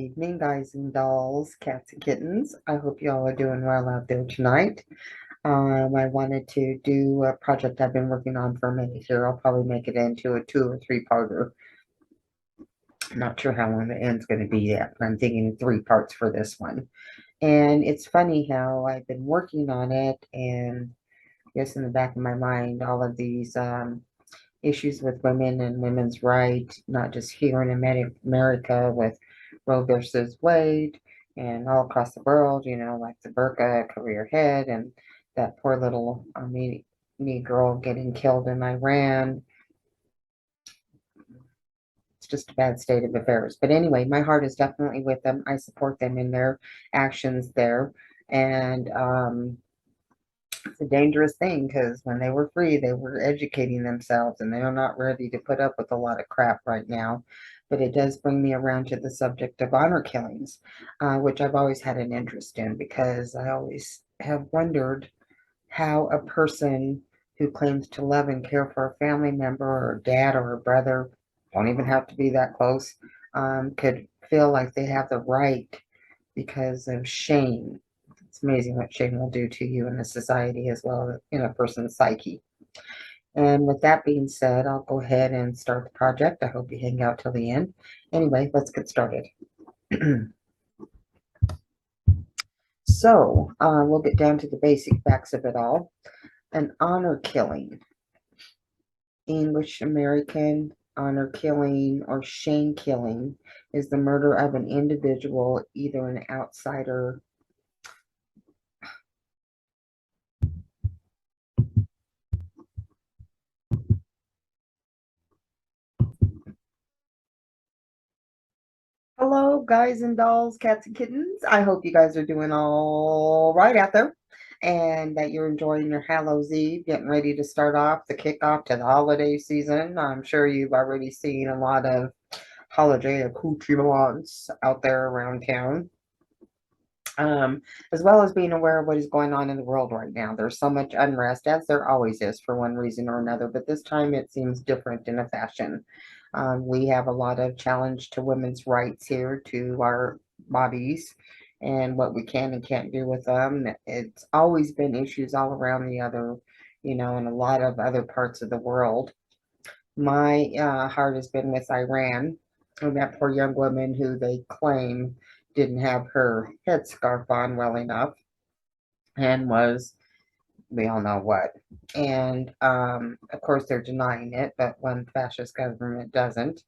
evening, guys and dolls, cats and kittens. I hope you all are doing well out there tonight. I wanted to do a project I've been working on for a minute here. I'll probably make it into a 2 or 3-parter. I'm not sure how long the end's going to be yet, but I'm thinking 3 parts for this one. And it's funny how I've been working on it, and yes, in the back of my mind, all of these issues with women and women's rights, not just here in America with Roe versus Wade and all across the world, like the burqa, cover your head, and that poor little Armenian girl getting killed in Iran. It's just a bad state of affairs. But anyway, my heart is definitely with them. I support them in their actions there. And it's a dangerous thing because when they were free, they were educating themselves and they're not ready to put up with a lot of crap right now. But it does bring me around to the subject of honor killings, which I've always had an interest in because I always have wondered how a person who claims to love and care for a family member or a dad or a brother, don't even have to be that close, could feel like they have the right because of shame. It's amazing what shame will do to you in a society as well as in a person's psyche. And with that being said, I'll go ahead and start the project. I hope you hang out till the end. Anyway, let's get started. So, we'll get down to the basic facts of it all. An honor killing, English American honor killing or shame killing, is the murder of an individual, either an outsider. Hello, guys and dolls, cats and kittens. I hope you guys are doing all right out there and that you're enjoying your Hallows Eve, getting ready to start off the kickoff to the holiday season. I'm sure you've already seen a lot of holiday accoutrements out there around town. As well as being aware of what is going on in the world right now. There's so much unrest, as there always is for one reason or another, but this time it seems different in a fashion. We have a lot of challenge to women's rights here, to our bodies, and what we can and can't do with them. It's always been issues all around the other, in a lot of other parts of the world. My heart has been with Iran and that poor young woman who they claim didn't have her headscarf on well enough and was, we all know what. And of course, they're denying it, but when fascist government doesn't,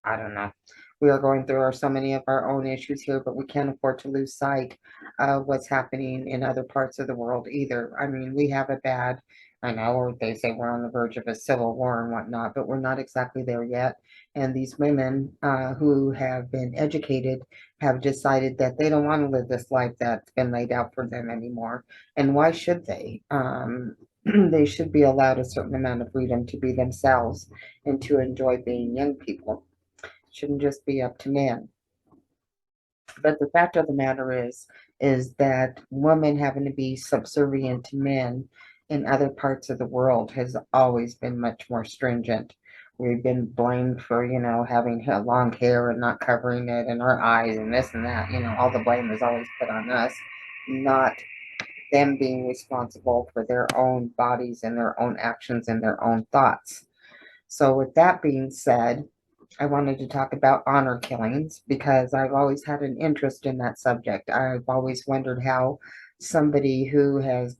I don't know. We are going through so many of our own issues here, but we can't afford to lose sight of what's happening in other parts of the world either. I mean, we have a bad, I know, or they say we're on the verge of a civil war and whatnot, but we're not exactly there yet. And these women who have been educated have decided that they don't want to live this life that's been laid out for them anymore. And why should they? They should be allowed a certain amount of freedom to be themselves and to enjoy being young people. Shouldn't just be up to men. But the fact of the matter is that women having to be subservient to men in other parts of the world has always been much more stringent. We've been blamed for, having long hair and not covering it and our eyes and this and that. All the blame is always put on us, not them being responsible for their own bodies and their own actions and their own thoughts. So with that being said, I wanted to talk about honor killings because I've always had an interest in that subject. I've always wondered how somebody who has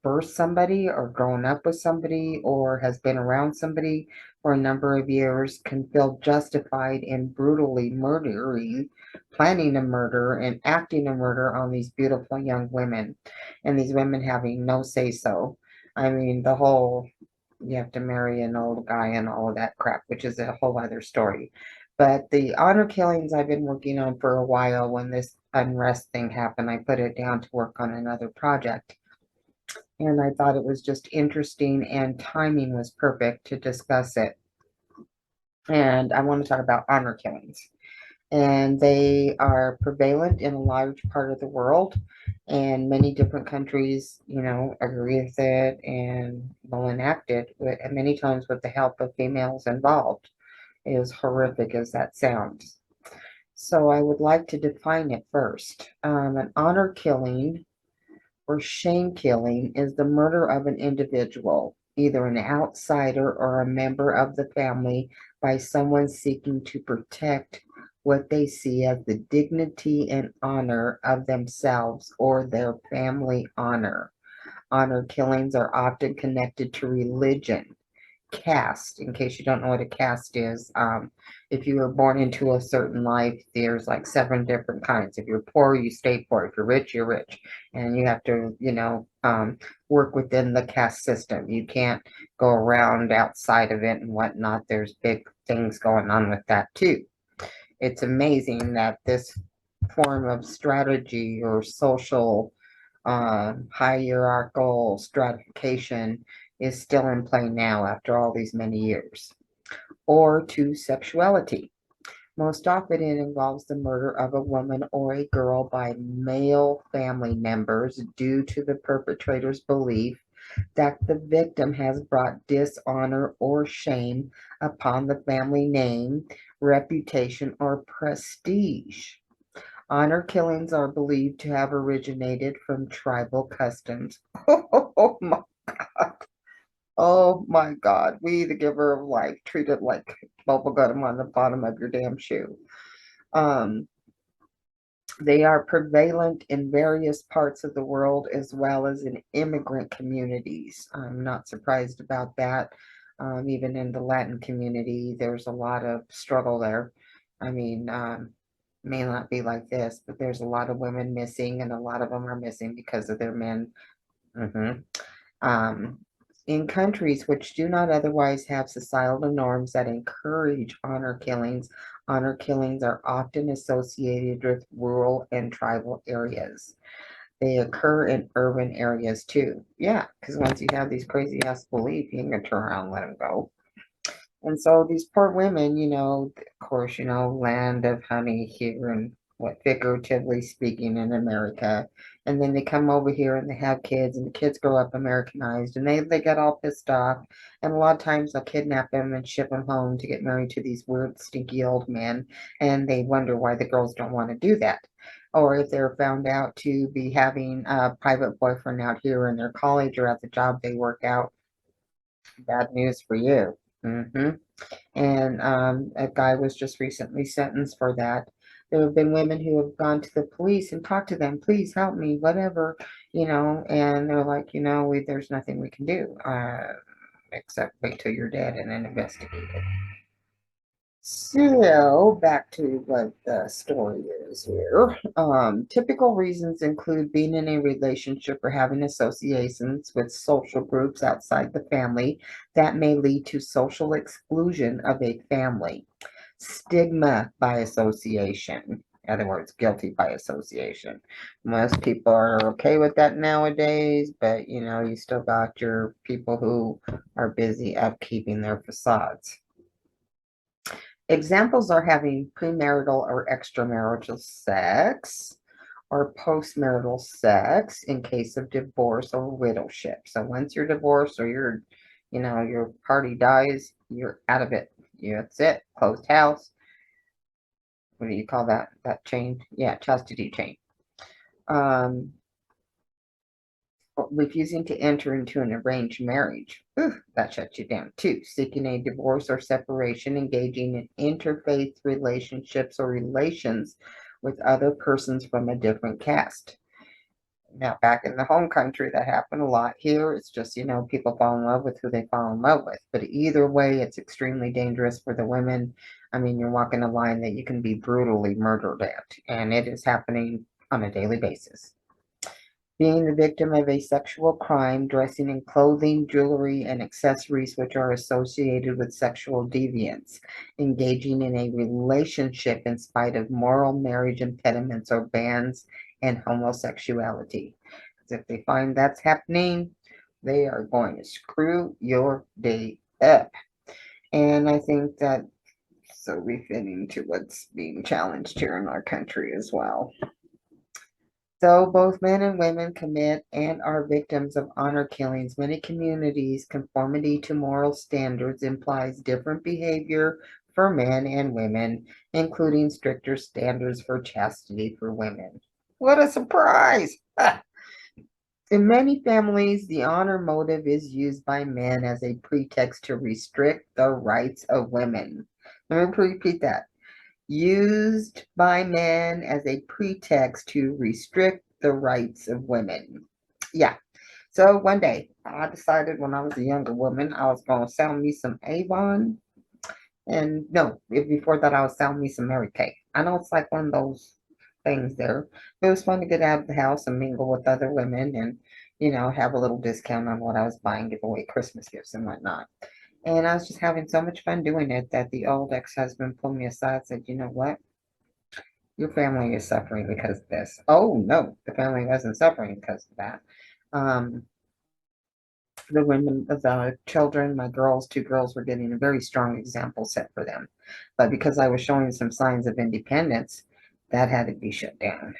birthed somebody or grown up with somebody or has been around somebody for a number of years can feel justified in brutally murdering, planning a murder, and acting a murder on these beautiful young women, and these women having no say so. I mean, the whole you have to marry an old guy and all of that crap, which is a whole other story. But the honor killings I've been working on for a while. When this unrest thing happened, I put it down to work on another project. And I thought it was just interesting and timing was perfect to discuss it. And I want to talk about honor killings. And they are prevalent in a large part of the world, and many different countries, agree with it and will enact it, and many times with the help of females involved, as horrific as that sounds. So I would like to define it first. An honor killing or shame killing is the murder of an individual, either an outsider or a member of the family, by someone seeking to protect what they see as the dignity and honor of themselves or their family honor. Honor killings are often connected to religion, caste. In case you don't know what a caste is, if you were born into a certain life, there's like seven different kinds. If you're poor, you stay poor. If you're rich, you're rich, and you have to, work within the caste system. You can't go around outside of it and whatnot. There's big things going on with that too. It's amazing that this form of strategy or social hierarchical stratification is still in play now after all these many years. Or to sexuality. Most often it involves the murder of a woman or a girl by male family members due to the perpetrator's belief that the victim has brought dishonor or shame upon the family name, reputation, or prestige. Honor killings are believed to have originated from tribal customs. Oh my, oh my God. We, the giver of life, treat it like bubble gum on the bottom of your damn shoe. Um, they are prevalent in various parts of the world as well as in immigrant communities. I'm not surprised about that. Even in the Latin community, there's a lot of struggle there. I mean, may not be like this, but there's a lot of women missing, and a lot of them are missing because of their men. hmm Um, in countries which do not otherwise have societal norms that encourage honor killings are often associated with rural and tribal areas. They occur in urban areas too. Yeah, because once you have these crazy ass beliefs, you ain't gonna turn around and let them go. And so these poor women, of course, land of honey here and what figuratively speaking in America. And then they come over here and they have kids and the kids grow up Americanized and they get all pissed off. And a lot of times they'll kidnap them and ship them home to get married to these weird, stinky old men. And they wonder why the girls don't want to do that. Or if they're found out to be having a private boyfriend out here in their college or at the job they work out, bad news for you. And a guy was just recently sentenced for that. There have been women who have gone to the police and talked to them, please help me, whatever, and they're like, there's nothing we can do except wait till you're dead and then investigate it. So, back to what the story is here. Typical reasons include being in a relationship or having associations with social groups outside the family that may lead to social exclusion of a family. Stigma by association. In other words, guilty by association. Most people are okay with that nowadays, but you still got your people who are busy upkeeping their facades. Examples are having premarital or extramarital sex or postmarital sex in case of divorce or widowship. So once you're divorced or your party dies, you're out of it. That's it. Closed house. What do you call that? That chain? Yeah, chastity chain. Um, refusing to enter into an arranged marriage. That shuts you down too. Seeking a divorce or separation, engaging in interfaith relationships or relations with other persons from a different caste. Now, back in the home country, that happened a lot. Here, it's just, people fall in love with who they fall in love with. But either way, it's extremely dangerous for the women. I mean, you're walking a line that you can be brutally murdered at, and it is happening on a daily basis. Being the victim of a sexual crime, dressing in clothing, jewelry, and accessories which are associated with sexual deviance, engaging in a relationship in spite of moral marriage impediments or bans, and homosexuality. Because if they find that's happening, they are going to screw your day up. And I think that's so befitting to what's being challenged here in our country as well. Though both men and women commit and are victims of honor killings, many communities, conformity to moral standards implies different behavior for men and women, including stricter standards for chastity for women. What a surprise! In many families, the honor motive is used by men as a pretext to restrict the rights of women. Let me repeat that. Used by men as a pretext to restrict the rights of women. Yeah. So one day, I decided when I was a younger woman, I was going to sell me some Avon. And no, before that, I was selling me some Mary Kay. I know it's like one of those things there. It was fun to get out of the house and mingle with other women and, have a little discount on what I was buying, give away Christmas gifts and whatnot. And I was just having so much fun doing it that the old ex-husband pulled me aside and said, you know what? Your family is suffering because of this. Oh, no, the family wasn't suffering because of that. Um, the women, the children, my girls, two girls were getting a very strong example set for them. But because I was showing some signs of independence, that had to be shut down.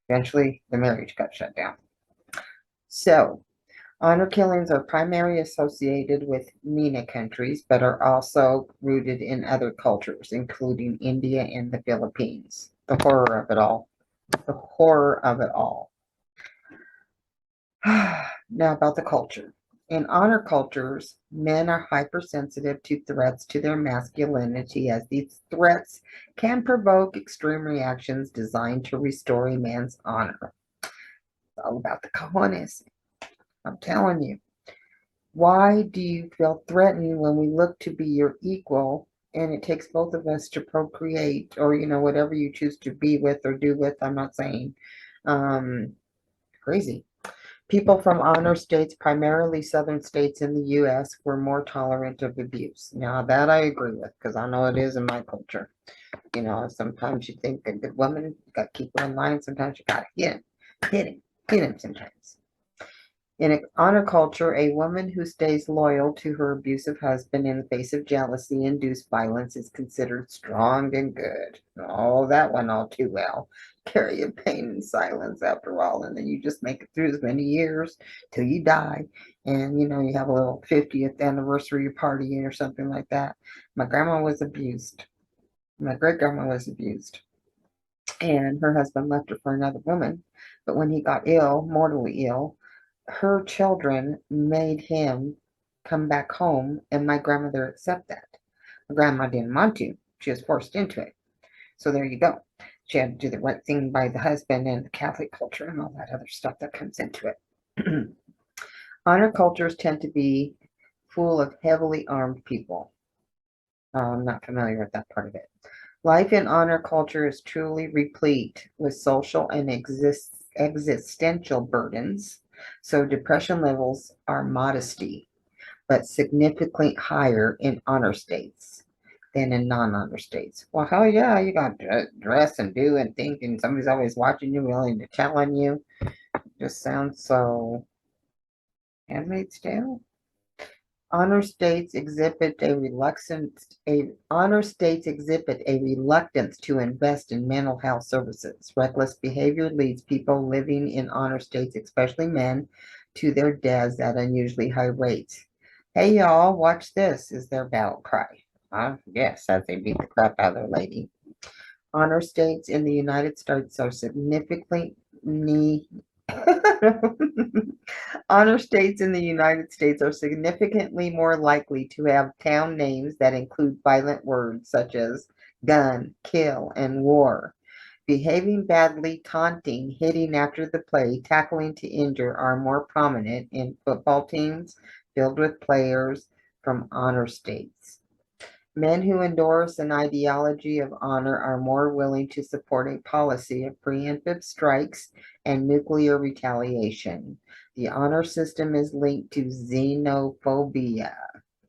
Eventually, the marriage got shut down. So, honor killings are primarily associated with MENA countries, but are also rooted in other cultures, including India and the Philippines. The horror of it all. The horror of it all. Now about the culture. In honor cultures, men are hypersensitive to threats to their masculinity, as these threats can provoke extreme reactions designed to restore a man's honor. It's all about the cojones. I'm telling you. Why do you feel threatened when we look to be your equal and it takes both of us to procreate or, whatever you choose to be with or do with? I'm not saying. Crazy. People from honor states, primarily southern states in the U.S., were more tolerant of abuse. Now, that I agree with because I know it is in my culture. Sometimes you think a good woman, you got to keep her in line. Sometimes you got to hit him sometimes. In an honor culture, a woman who stays loyal to her abusive husband in the face of jealousy-induced violence is considered strong and good. Oh, that went all too well. Carry your pain in silence after all, and then you just make it through as many years till you die. And, you have a little 50th anniversary party or something like that. My grandma was abused. My great grandma was abused. And her husband left her for another woman. But when he got ill, mortally ill, her children made him come back home, and my grandmother accepted that. My grandma didn't want to. She was forced into it. So there you go. She had to do the right thing by the husband and the Catholic culture and all that other stuff that comes into it. Honor cultures tend to be full of heavily armed people. I'm not familiar with that part of it. Life in honor culture is truly replete with social and existential burdens. So depression levels are modesty, but significantly higher in honor states than in non-honor states. Well, hell yeah, you got to dress and do and think, and somebody's always watching you, willing to tell on you. Just sounds so Handmaid's Tale. Honor states exhibit a reluctance to invest in mental health services. Reckless behavior leads people living in honor states, especially men, to their deaths at unusually high rates. Hey y'all, watch this, is their battle cry. Yes, as they beat the crap out of their lady. Honor states in the United States are significantly Honor states in the United States are significantly more likely to have town names that include violent words such as gun, kill, and war. Behaving badly, taunting, hitting after the play, tackling to injure are more prominent in football teams filled with players from honor states. Men who endorse an ideology of honor are more willing to support a policy of preemptive strikes and nuclear retaliation. The honor system is linked to xenophobia.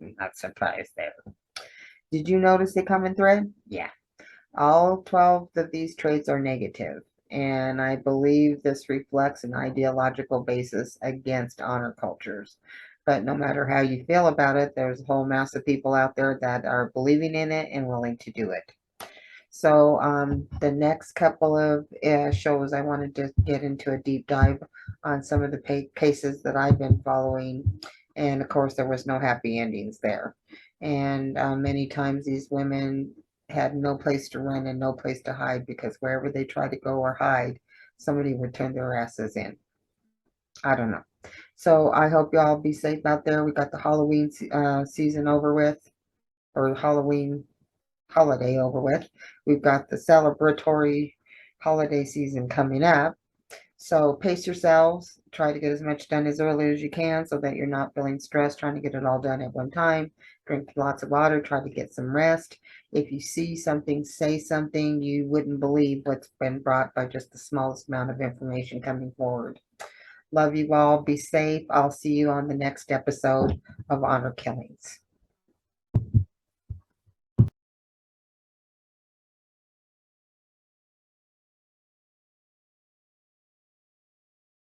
I'm not surprised there. Did you notice they come in thread? Yeah. All 12 of these traits are negative, and I believe this reflects an ideological basis against honor cultures. But no matter how you feel about it, there's a whole mass of people out there that are believing in it and willing to do it. So the next couple of shows, I wanted to get into a deep dive on some of the cases that I've been following. And of course, there was no happy endings there. And many times these women had no place to run and no place to hide because wherever they tried to go or hide, somebody would turn their asses in. I don't know. So I hope y'all be safe out there. We got the Halloween season over with, or Halloween holiday over with. We've got the celebratory holiday season coming up. So pace yourselves. Try to get as much done as early as you can so that you're not feeling stressed trying to get it all done at one time. Drink lots of water. Try to get some rest. If you see something, say something. You wouldn't believe what's been brought by just the smallest amount of information coming forward. Love you all. Be safe. I'll see you on the next episode of Honor Killings.